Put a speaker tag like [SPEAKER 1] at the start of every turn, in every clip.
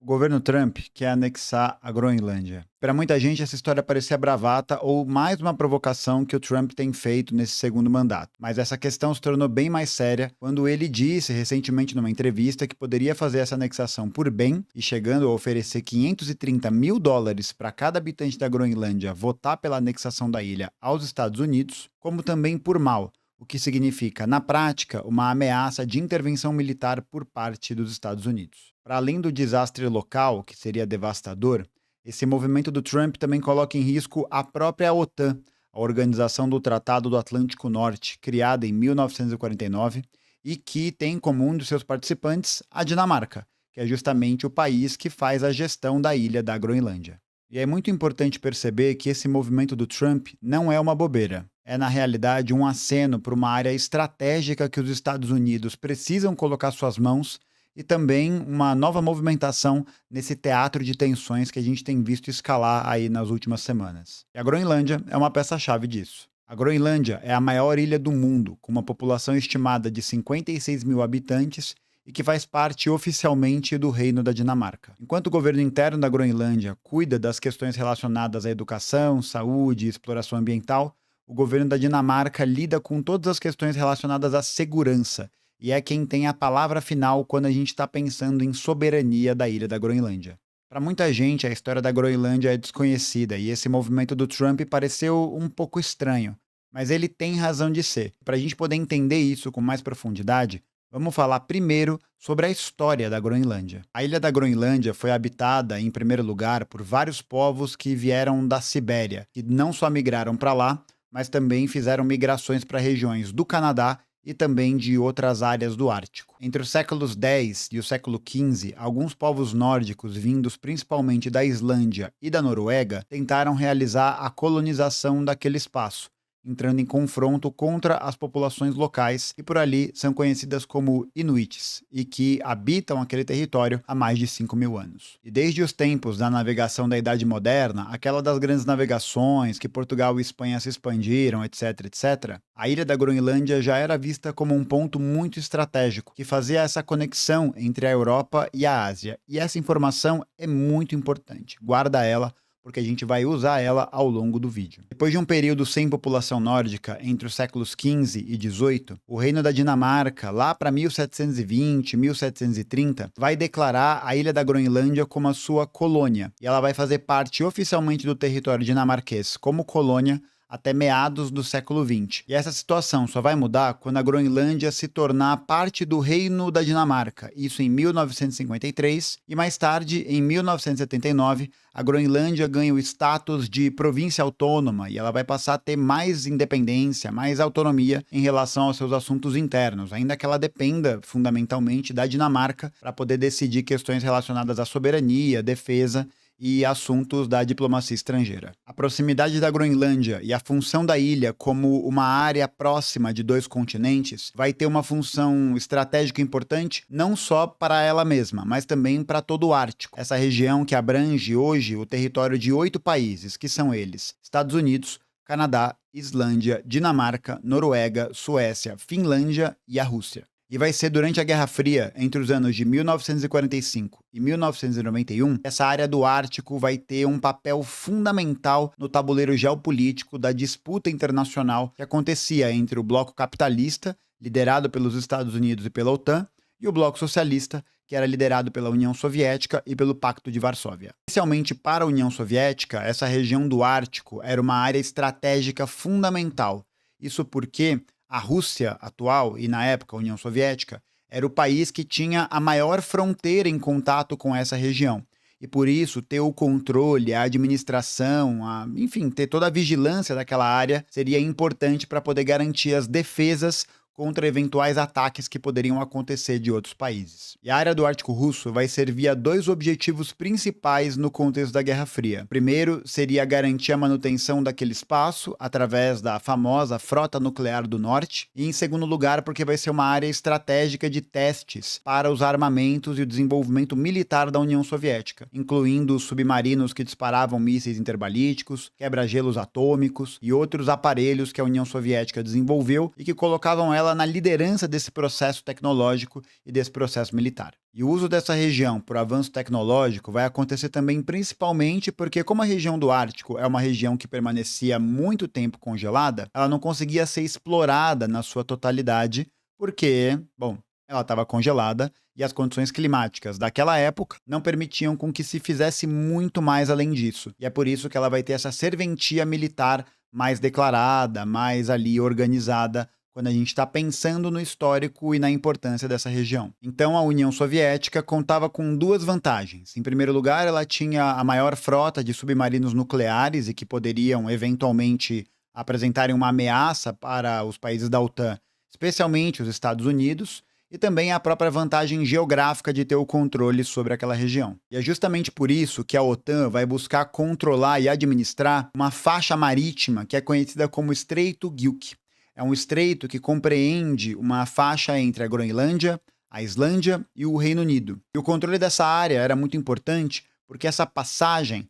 [SPEAKER 1] governo Trump quer anexar a Groenlândia. Para muita gente, essa história parecia bravata ou mais uma provocação que o Trump tem feito nesse segundo mandato. Mas essa questão se tornou bem mais séria quando ele disse recentemente numa entrevista que poderia fazer essa anexação por bem e chegando a oferecer 530 mil dólares para cada habitante da Groenlândia votar pela anexação da ilha aos Estados Unidos, como também por mal, o que significa, na prática, uma ameaça de intervenção militar por parte dos Estados Unidos. Para além do desastre local, que seria devastador, esse movimento do Trump também coloca em risco a própria OTAN, a Organização do Tratado do Atlântico Norte, criada em 1949, e que tem como um dos seus participantes a Dinamarca, que é justamente o país que faz a gestão da ilha da Groenlândia. E é muito importante perceber que esse movimento do Trump não é uma bobeira. É, na realidade, um aceno para uma área estratégica que os Estados Unidos precisam colocar suas mãos e também uma nova movimentação nesse teatro de tensões que a gente tem visto escalar aí nas últimas semanas. E a Groenlândia é uma peça-chave disso. A Groenlândia é a maior ilha do mundo, com uma população estimada de 56 mil habitantes e que faz parte oficialmente do Reino da Dinamarca. Enquanto o governo interno da Groenlândia cuida das questões relacionadas à educação, saúde e exploração ambiental, o governo da Dinamarca lida com todas as questões relacionadas à segurança e é quem tem a palavra final quando a gente está pensando em soberania da ilha da Groenlândia. Para muita gente, a história da Groenlândia é desconhecida e esse movimento do Trump pareceu um pouco estranho, mas ele tem razão de ser. Para a gente poder entender isso com mais profundidade, vamos falar primeiro sobre a história da Groenlândia. A ilha da Groenlândia foi habitada, em primeiro lugar, por vários povos que vieram da Sibéria, que não só migraram para lá, mas também fizeram migrações para regiões do Canadá e também de outras áreas do Ártico. Entre os séculos X e o século XV, alguns povos nórdicos, vindos principalmente da Islândia e da Noruega, tentaram realizar a colonização daquele espaço, entrando em confronto contra as populações locais que por ali são conhecidas como Inuits e que habitam aquele território há mais de 5 mil anos. E desde os tempos da navegação da Idade Moderna, aquela das grandes navegações que Portugal e Espanha se expandiram, etc, etc, a ilha da Groenlândia já era vista como um ponto muito estratégico que fazia essa conexão entre a Europa e a Ásia. E essa informação é muito importante. Guarda ela, porque a gente vai usar ela ao longo do vídeo. Depois de um período sem população nórdica, entre os séculos XV e XVIII, o Reino da Dinamarca, lá para 1720, 1730, vai declarar a ilha da Groenlândia como a sua colônia, e ela vai fazer parte oficialmente do território dinamarquês como colônia até meados do século XX. E essa situação só vai mudar quando a Groenlândia se tornar parte do Reino da Dinamarca, isso em 1953, e mais tarde, em 1979, a Groenlândia ganha o status de província autônoma e ela vai passar a ter mais independência, mais autonomia em relação aos seus assuntos internos, ainda que ela dependa fundamentalmente da Dinamarca para poder decidir questões relacionadas à soberania, defesa e assuntos da diplomacia estrangeira. A proximidade da Groenlândia e a função da ilha como uma área próxima de dois continentes vai ter uma função estratégica importante não só para ela mesma, mas também para todo o Ártico. Essa região que abrange hoje o território de 8 países, que são eles: Estados Unidos, Canadá, Islândia, Dinamarca, Noruega, Suécia, Finlândia e a Rússia. E vai ser durante a Guerra Fria, entre os anos de 1945 e 1991, que essa área do Ártico vai ter um papel fundamental no tabuleiro geopolítico da disputa internacional que acontecia entre o bloco capitalista, liderado pelos Estados Unidos e pela OTAN, e o bloco socialista, que era liderado pela União Soviética e pelo Pacto de Varsóvia. Especialmente para a União Soviética, essa região do Ártico era uma área estratégica fundamental. Isso porque a Rússia atual, e na época a União Soviética, era o país que tinha a maior fronteira em contato com essa região. E por isso, ter o controle, a administração, enfim, ter toda a vigilância daquela área seria importante para poder garantir as defesas contra eventuais ataques que poderiam acontecer de outros países. E a área do Ártico russo vai servir a 2 objetivos principais no contexto da Guerra Fria. Primeiro, seria garantir a manutenção daquele espaço através da famosa Frota Nuclear do Norte, e em segundo lugar, porque vai ser uma área estratégica de testes para os armamentos e o desenvolvimento militar da União Soviética, incluindo submarinos que disparavam mísseis interbalísticos, quebra-gelos atômicos e outros aparelhos que a União Soviética desenvolveu e que colocavam ela ela na liderança desse processo tecnológico e desse processo militar. E o uso dessa região por avanço tecnológico vai acontecer também principalmente porque, como a região do Ártico é uma região que permanecia muito tempo congelada, ela não conseguia ser explorada na sua totalidade porque, bom, ela estava congelada e as condições climáticas daquela época não permitiam com que se fizesse muito mais além disso. E é por isso que ela vai ter essa serventia militar mais declarada, mais ali organizada, quando a gente está pensando no histórico e na importância dessa região. Então, a União Soviética contava com duas vantagens. Em primeiro lugar, ela tinha a maior frota de submarinos nucleares e que poderiam, eventualmente, apresentarem uma ameaça para os países da OTAN, especialmente os Estados Unidos, e também a própria vantagem geográfica de ter o controle sobre aquela região. E é justamente por isso que a OTAN vai buscar controlar e administrar uma faixa marítima que é conhecida como Estreito Gilk. É um estreito que compreende uma faixa entre a Groenlândia, a Islândia e o Reino Unido. E o controle dessa área era muito importante porque essa passagem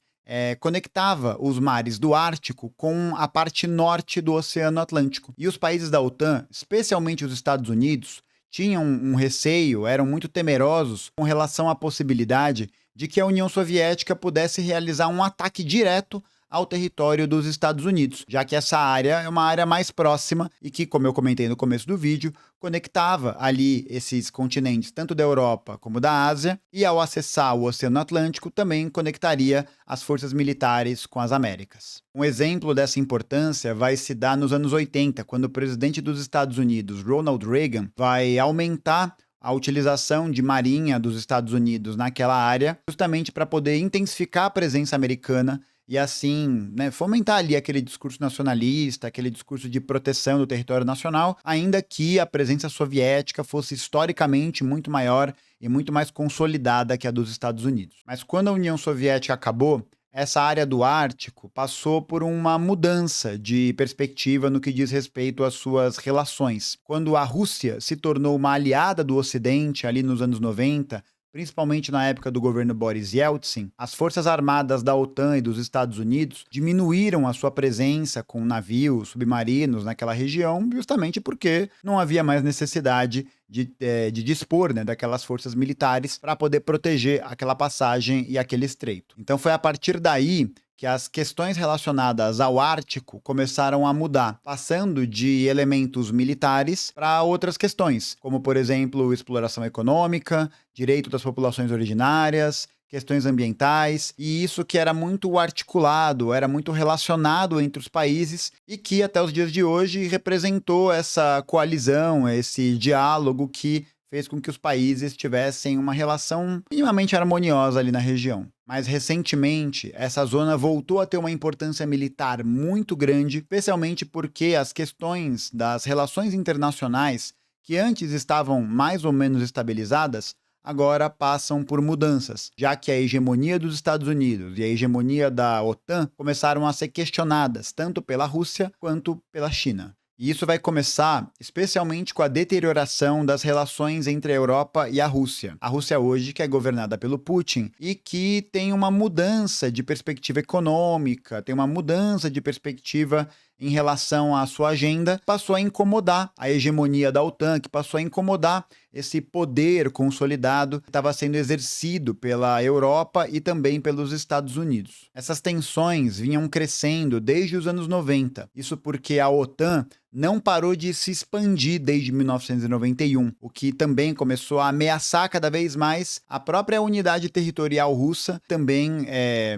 [SPEAKER 1] conectava os mares do Ártico com a parte norte do Oceano Atlântico. E os países da OTAN, especialmente os Estados Unidos, tinham um receio, eram muito temerosos com relação à possibilidade de que a União Soviética pudesse realizar um ataque direto ao território dos Estados Unidos, já que essa área é uma área mais próxima e que, como eu comentei no começo do vídeo, conectava ali esses continentes, tanto da Europa como da Ásia, e ao acessar o Oceano Atlântico também conectaria as forças militares com as Américas. Um exemplo dessa importância vai se dar nos anos 80, quando o presidente dos Estados Unidos, Ronald Reagan, vai aumentar a utilização de marinha dos Estados Unidos naquela área, justamente para poder intensificar a presença americana e assim, fomentar ali aquele discurso nacionalista, aquele discurso de proteção do território nacional, ainda que a presença soviética fosse historicamente muito maior e muito mais consolidada que a dos Estados Unidos. Mas quando a União Soviética acabou, essa área do Ártico passou por uma mudança de perspectiva no que diz respeito às suas relações. Quando a Rússia se tornou uma aliada do Ocidente ali nos anos 90, principalmente na época do governo Boris Yeltsin, as forças armadas da OTAN e dos Estados Unidos diminuíram a sua presença com navios, submarinos naquela região, justamente porque não havia mais necessidade de dispor daquelas forças militares para poder proteger aquela passagem e aquele estreito. Então foi a partir daí que as questões relacionadas ao Ártico começaram a mudar, passando de elementos militares para outras questões, como, por exemplo, exploração econômica, direito das populações originárias, questões ambientais, e isso que era muito articulado, era muito relacionado entre os países e que até os dias de hoje representou essa coalizão, esse diálogo que fez com que os países tivessem uma relação minimamente harmoniosa ali na região. Mas recentemente, essa zona voltou a ter uma importância militar muito grande, especialmente porque as questões das relações internacionais, que antes estavam mais ou menos estabilizadas, agora passam por mudanças, já que a hegemonia dos Estados Unidos e a hegemonia da OTAN começaram a ser questionadas, tanto pela Rússia quanto pela China. E isso vai começar especialmente com a deterioração das relações entre a Europa e a Rússia. A Rússia hoje, que é governada pelo Putin e que tem uma mudança de perspectiva econômica, tem uma mudança de perspectiva em relação à sua agenda, passou a incomodar a hegemonia da OTAN, que passou a incomodar esse poder consolidado que estava sendo exercido pela Europa e também pelos Estados Unidos. Essas tensões vinham crescendo desde os anos 90, isso porque a OTAN não parou de se expandir desde 1991, o que também começou a ameaçar cada vez mais a própria unidade territorial russa, também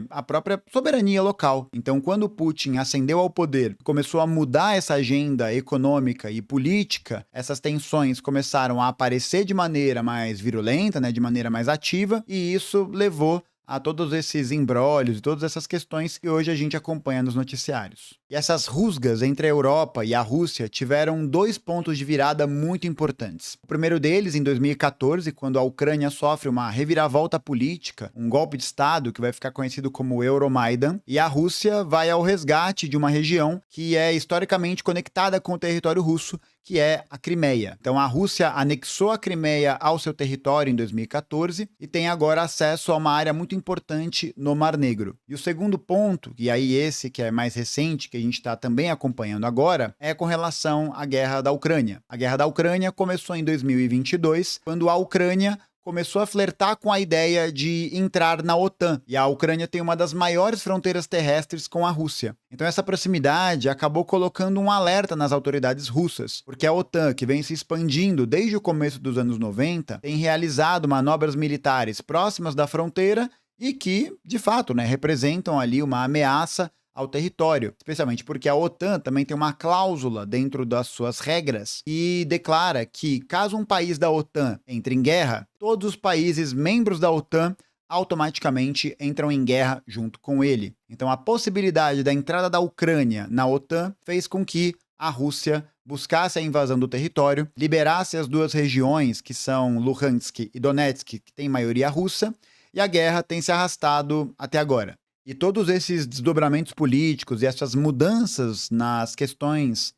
[SPEAKER 1] a própria soberania local. Então, quando Putin ascendeu ao poder, começou a mudar essa agenda econômica e política, essas tensões começaram a aparecer de maneira mais virulenta, de maneira mais ativa, e isso levou a todos esses imbróglios e todas essas questões que hoje a gente acompanha nos noticiários. E essas rusgas entre a Europa e a Rússia tiveram dois pontos de virada muito importantes. O primeiro deles, em 2014, quando a Ucrânia sofre uma reviravolta política, um golpe de Estado que vai ficar conhecido como Euromaidan, e a Rússia vai ao resgate de uma região que é historicamente conectada com o território russo, que é a Crimeia. Então a Rússia anexou a Crimeia ao seu território em 2014 e tem agora acesso a uma área muito importante no Mar Negro. E o segundo ponto, e aí esse que é mais recente, que a gente está também acompanhando agora, é com relação à guerra da Ucrânia. A guerra da Ucrânia começou em 2022, quando a Ucrânia começou a flertar com a ideia de entrar na OTAN. E a Ucrânia tem uma das maiores fronteiras terrestres com a Rússia. Então essa proximidade acabou colocando um alerta nas autoridades russas, porque a OTAN, que vem se expandindo desde o começo dos anos 90, tem realizado manobras militares próximas da fronteira e que, de fato, representam ali uma ameaça ao território, especialmente porque a OTAN também tem uma cláusula dentro das suas regras e declara que, caso um país da OTAN entre em guerra, todos os países membros da OTAN automaticamente entram em guerra junto com ele. Então, a possibilidade da entrada da Ucrânia na OTAN fez com que a Rússia buscasse a invasão do território, liberasse as duas regiões, que são Luhansk e Donetsk, que têm maioria russa, e a guerra tem se arrastado até agora. E todos esses desdobramentos políticos e essas mudanças nas questões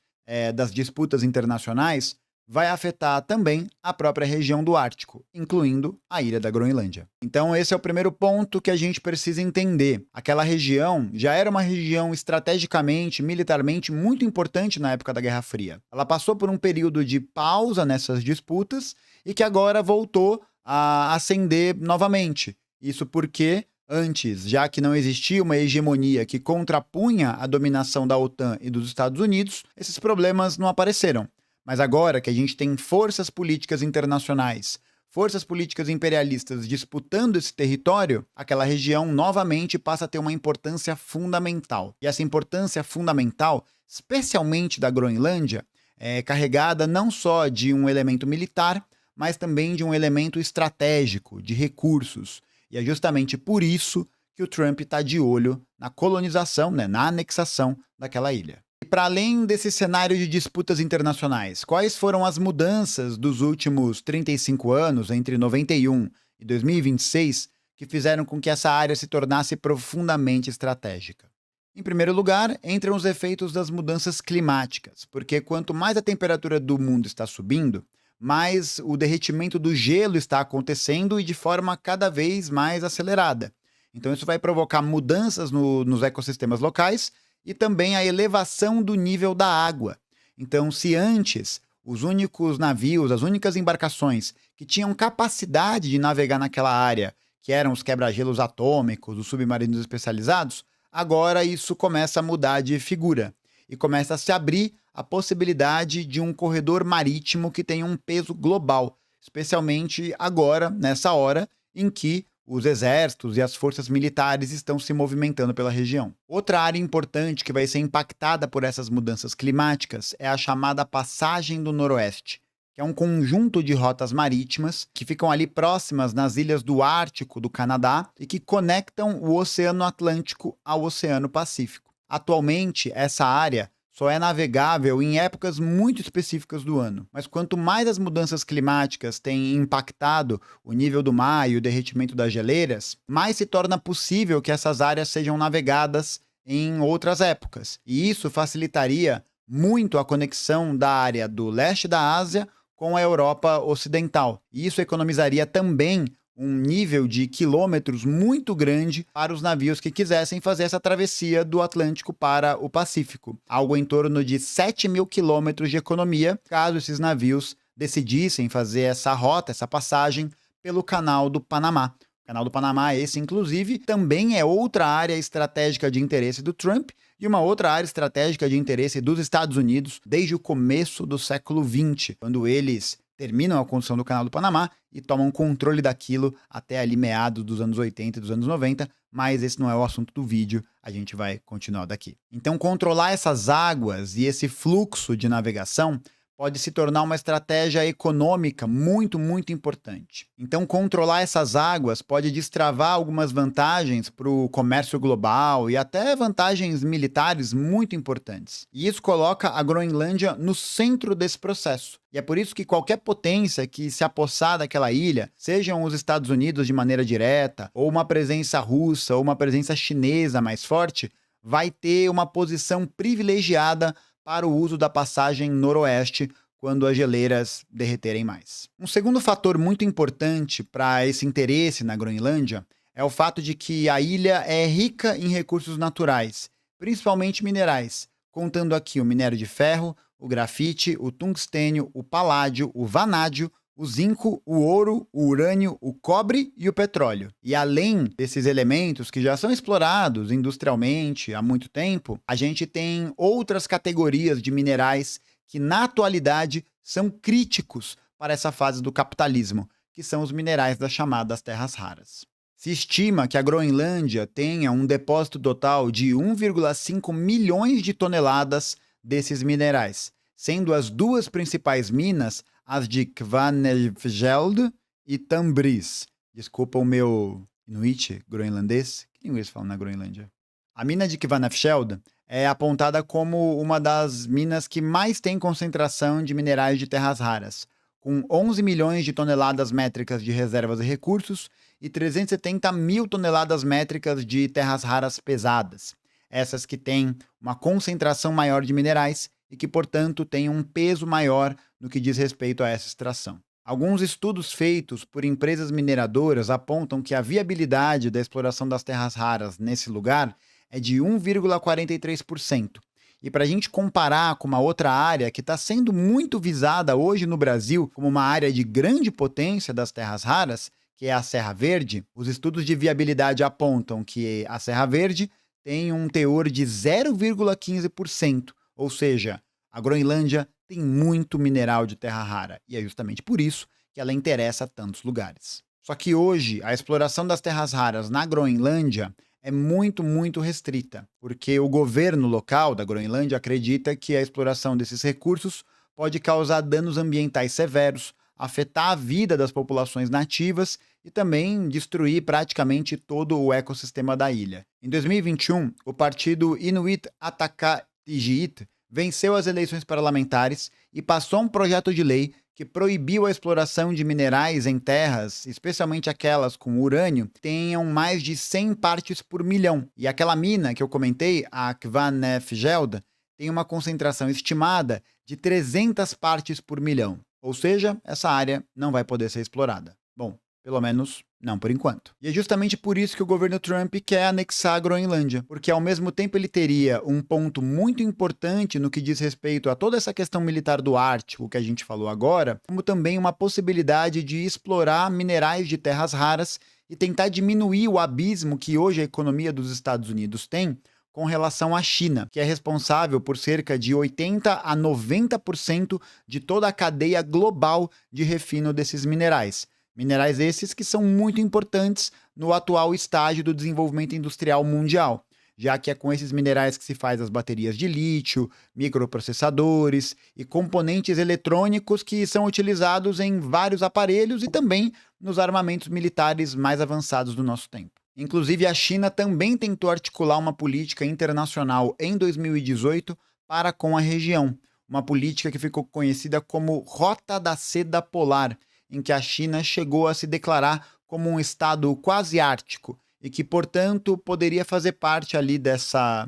[SPEAKER 1] das disputas internacionais vai afetar também a própria região do Ártico, incluindo a ilha da Groenlândia. Então esse é o primeiro ponto que a gente precisa entender. Aquela região já era uma região estrategicamente, militarmente muito importante na época da Guerra Fria. Ela passou por um período de pausa nessas disputas e que agora voltou a ascender novamente. Isso porque antes, já que não existia uma hegemonia que contrapunha a dominação da OTAN e dos Estados Unidos, esses problemas não apareceram. Mas agora que a gente tem forças políticas internacionais, forças políticas imperialistas disputando esse território, aquela região novamente passa a ter uma importância fundamental. E essa importância fundamental, especialmente da Groenlândia, é carregada não só de um elemento militar, mas também de um elemento estratégico, de recursos. E é justamente por isso que o Trump está de olho na colonização, na anexação daquela ilha. E para além desse cenário de disputas internacionais, quais foram as mudanças dos últimos 35 anos, entre 91 e 2026, que fizeram com que essa área se tornasse profundamente estratégica? Em primeiro lugar, entram os efeitos das mudanças climáticas, porque quanto mais a temperatura do mundo está subindo, mais o derretimento do gelo está acontecendo e de forma cada vez mais acelerada. Então isso vai provocar mudanças nos ecossistemas locais e também a elevação do nível da água. Então, se antes os únicos navios, as únicas embarcações que tinham capacidade de navegar naquela área, que eram os quebra-gelos atômicos, os submarinos especializados, agora isso começa a mudar de figura e começa a se abrir a possibilidade de um corredor marítimo que tenha um peso global, especialmente agora, nessa hora em que os exércitos e as forças militares estão se movimentando pela região. Outra área importante que vai ser impactada por essas mudanças climáticas é a chamada Passagem do Noroeste, que é um conjunto de rotas marítimas que ficam ali próximas nas ilhas do Ártico do Canadá e que conectam o Oceano Atlântico ao Oceano Pacífico. Atualmente, essa área só é navegável em épocas muito específicas do ano. Mas quanto mais as mudanças climáticas têm impactado o nível do mar e o derretimento das geleiras, mais se torna possível que essas áreas sejam navegadas em outras épocas. E isso facilitaria muito a conexão da área do leste da Ásia com a Europa Ocidental. E isso economizaria também um nível de quilômetros muito grande para os navios que quisessem fazer essa travessia do Atlântico para o Pacífico. Algo em torno de 7.000 quilômetros de economia, caso esses navios decidissem fazer essa rota, essa passagem, pelo Canal do Panamá. O Canal do Panamá, esse inclusive, também é outra área estratégica de interesse do Trump e uma outra área estratégica de interesse dos Estados Unidos desde o começo do século XX, quando eles terminam a construção do Canal do Panamá e tomam controle daquilo até ali meados dos anos 80 e dos anos 90, mas esse não é o assunto do vídeo, a gente vai continuar daqui. Então, controlar essas águas e esse fluxo de navegação pode se tornar uma estratégia econômica muito, muito importante. Então, controlar essas águas pode destravar algumas vantagens para o comércio global e até vantagens militares muito importantes. E isso coloca a Groenlândia no centro desse processo. E é por isso que qualquer potência que se apossar daquela ilha, sejam os Estados Unidos de maneira direta, ou uma presença russa, ou uma presença chinesa mais forte, vai ter uma posição privilegiada para o uso da passagem noroeste quando as geleiras derreterem mais. Um segundo fator muito importante para esse interesse na Groenlândia é o fato de que a ilha é rica em recursos naturais, principalmente minerais, contando aqui o minério de ferro, o grafite, o tungstênio, o paládio, o vanádio, o zinco, o ouro, o urânio, o cobre e o petróleo. E além desses elementos que já são explorados industrialmente há muito tempo, a gente tem outras categorias de minerais que na atualidade são críticos para essa fase do capitalismo, que são os minerais das chamadas terras raras. Se estima que a Groenlândia tenha um depósito total de 1,5 milhões de toneladas desses minerais, sendo as duas principais minas as de Kvanefjeld e Tambris. Desculpa o meu inuit groenlandês. Que língua eles falam na Groenlândia? A mina de Kvanefjeld é apontada como uma das minas que mais tem concentração de minerais de terras raras, com 11 milhões de toneladas métricas de reservas e recursos e 370 mil toneladas métricas de terras raras pesadas. Essas que têm uma concentração maior de minerais e que, portanto, têm um peso maior no que diz respeito a essa extração. Alguns estudos feitos por empresas mineradoras apontam que a viabilidade da exploração das terras raras nesse lugar é de 1,43%. E para a gente comparar com uma outra área que está sendo muito visada hoje no Brasil como uma área de grande potência das terras raras, que é a Serra Verde, os estudos de viabilidade apontam que a Serra Verde tem um teor de 0,15%, ou seja, a Groenlândia tem muito mineral de terra rara, e é justamente por isso que ela interessa a tantos lugares. Só que hoje, a exploração das terras raras na Groenlândia é muito restrita, porque o governo local da Groenlândia acredita que a exploração desses recursos pode causar danos ambientais severos, afetar a vida das populações nativas e também destruir praticamente todo o ecossistema da ilha. Em 2021, o partido Inuit Ataqatigiit venceu as eleições parlamentares e passou um projeto de lei que proibiu a exploração de minerais em terras, especialmente aquelas com urânio, que tenham mais de 100 partes por milhão. E aquela mina que eu comentei, a Kvanefjeld, tem uma concentração estimada de 300 partes por milhão. Ou seja, essa área não vai poder ser explorada. Bom, pelo menos não por enquanto. E é justamente por isso que o governo Trump quer anexar a Groenlândia, porque ao mesmo tempo ele teria um ponto muito importante no que diz respeito a toda essa questão militar do Ártico que a gente falou agora, como também uma possibilidade de explorar minerais de terras raras e tentar diminuir o abismo que hoje a economia dos Estados Unidos tem com relação à China, que é responsável por cerca de 80 a 90% de toda a cadeia global de refino desses minerais. Minerais esses que são muito importantes no atual estágio do desenvolvimento industrial mundial, já que é com esses minerais que se faz as baterias de lítio, microprocessadores e componentes eletrônicos que são utilizados em vários aparelhos e também nos armamentos militares mais avançados do nosso tempo. Inclusive, a China também tentou articular uma política internacional em 2018 para com a região, uma política que ficou conhecida como Rota da Seda Polar, em que a China chegou a se declarar como um estado quase ártico e que, portanto, poderia fazer parte ali dessa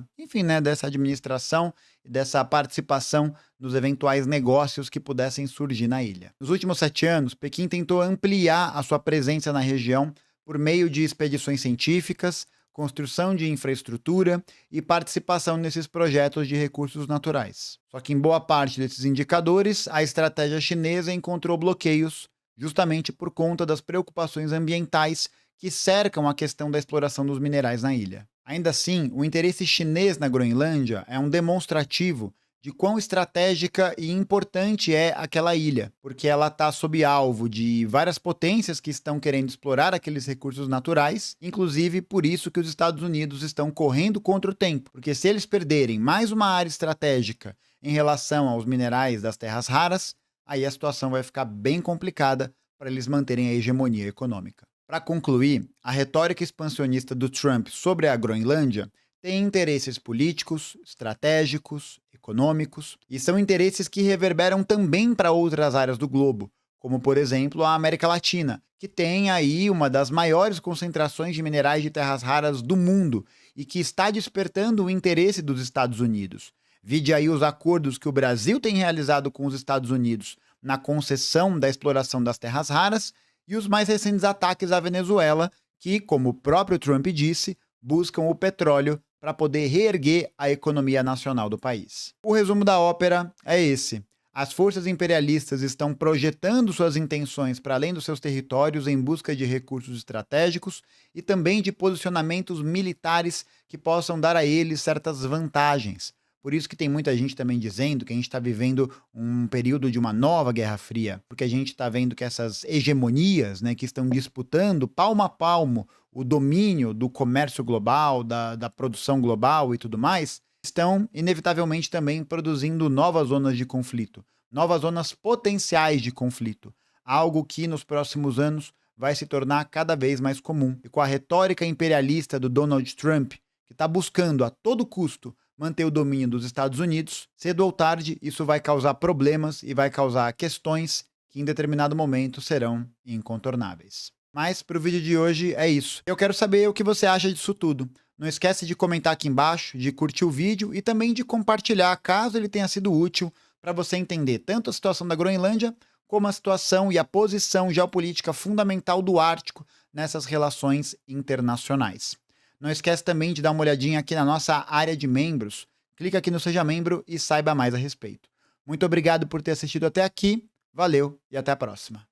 [SPEAKER 1] administração e dessa participação nos eventuais negócios que pudessem surgir na ilha. Nos últimos 7 anos, Pequim tentou ampliar a sua presença na região por meio de expedições científicas, construção de infraestrutura e participação nesses projetos de recursos naturais. Só que em boa parte desses indicadores, a estratégia chinesa encontrou bloqueios justamente por conta das preocupações ambientais que cercam a questão da exploração dos minerais na ilha. Ainda assim, o interesse chinês na Groenlândia é um demonstrativo de quão estratégica e importante é aquela ilha, porque ela está sob alvo de várias potências que estão querendo explorar aqueles recursos naturais, inclusive por isso que os Estados Unidos estão correndo contra o tempo, porque se eles perderem mais uma área estratégica em relação aos minerais das terras raras, aí a situação vai ficar bem complicada para eles manterem a hegemonia econômica. Para concluir, a retórica expansionista do Trump sobre a Groenlândia tem interesses políticos, estratégicos, econômicos, e são interesses que reverberam também para outras áreas do globo, como por exemplo a América Latina, que tem aí uma das maiores concentrações de minerais de terras raras do mundo e que está despertando o interesse dos Estados Unidos. Vide aí os acordos que o Brasil tem realizado com os Estados Unidos na concessão da exploração das terras raras e os mais recentes ataques à Venezuela, que, como o próprio Trump disse, buscam o petróleo para poder reerguer a economia nacional do país. O resumo da ópera é esse. As forças imperialistas estão projetando suas intenções para além dos seus territórios em busca de recursos estratégicos e também de posicionamentos militares que possam dar a eles certas vantagens. Por isso que tem muita gente também dizendo que a gente está vivendo um período de uma nova Guerra Fria, porque a gente está vendo que essas hegemonias, né, que estão disputando palmo a palmo o domínio do comércio global, da produção global e tudo mais, estão inevitavelmente também produzindo novas zonas de conflito, novas zonas potenciais de conflito, algo que nos próximos anos vai se tornar cada vez mais comum. E com a retórica imperialista do Donald Trump, que está buscando a todo custo manter o domínio dos Estados Unidos, cedo ou tarde isso vai causar problemas e vai causar questões que em determinado momento serão incontornáveis. Mas para o vídeo de hoje é isso. Eu quero saber o que você acha disso tudo. Não esquece de comentar aqui embaixo, de curtir o vídeo e também de compartilhar, caso ele tenha sido útil, para você entender tanto a situação da Groenlândia, como a situação e a posição geopolítica fundamental do Ártico nessas relações internacionais. Não esquece também de dar uma olhadinha aqui na nossa área de membros. Clica aqui no Seja Membro e saiba mais a respeito. Muito obrigado por ter assistido até aqui, valeu e até a próxima.